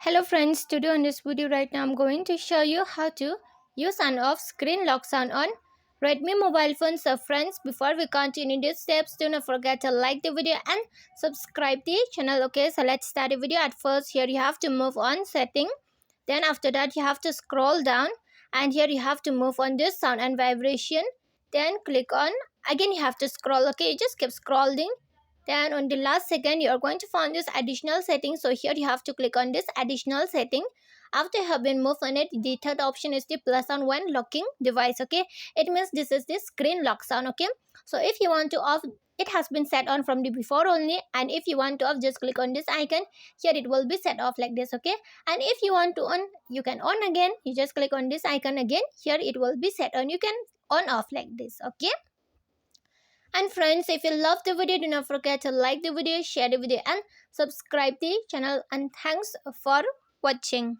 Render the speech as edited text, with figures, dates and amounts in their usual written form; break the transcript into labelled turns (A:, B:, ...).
A: Hello friends, today on this video right now I'm going to show you how to use and off screen lock sound on Redmi mobile phones. So friends, before we continue these steps, do not forget to like the video and subscribe the channel. Okay, so let's start the video. At first here you have to move on setting, then after that you have to scroll down, and here you have to move on this sound and vibration, then click on, again you have to scroll. Okay, you just keep scrolling, then on the last second you are going to find this additional setting. So here you have to click on this additional setting. After you have been moved on it, the third option is the plus on when locking device. Okay, it means this is the screen lock sound. Okay, so if you want to off, it has been set on from the before only, and if you want to off, just click on this icon. Here it will be set off like this. Okay, and if you want to on, you can on again. You just click on this icon again. Here it will be set on. You can on off like this. Okay, and friends, if you love the video, do not forget to like the video, share the video and subscribe the channel, and thanks for watching.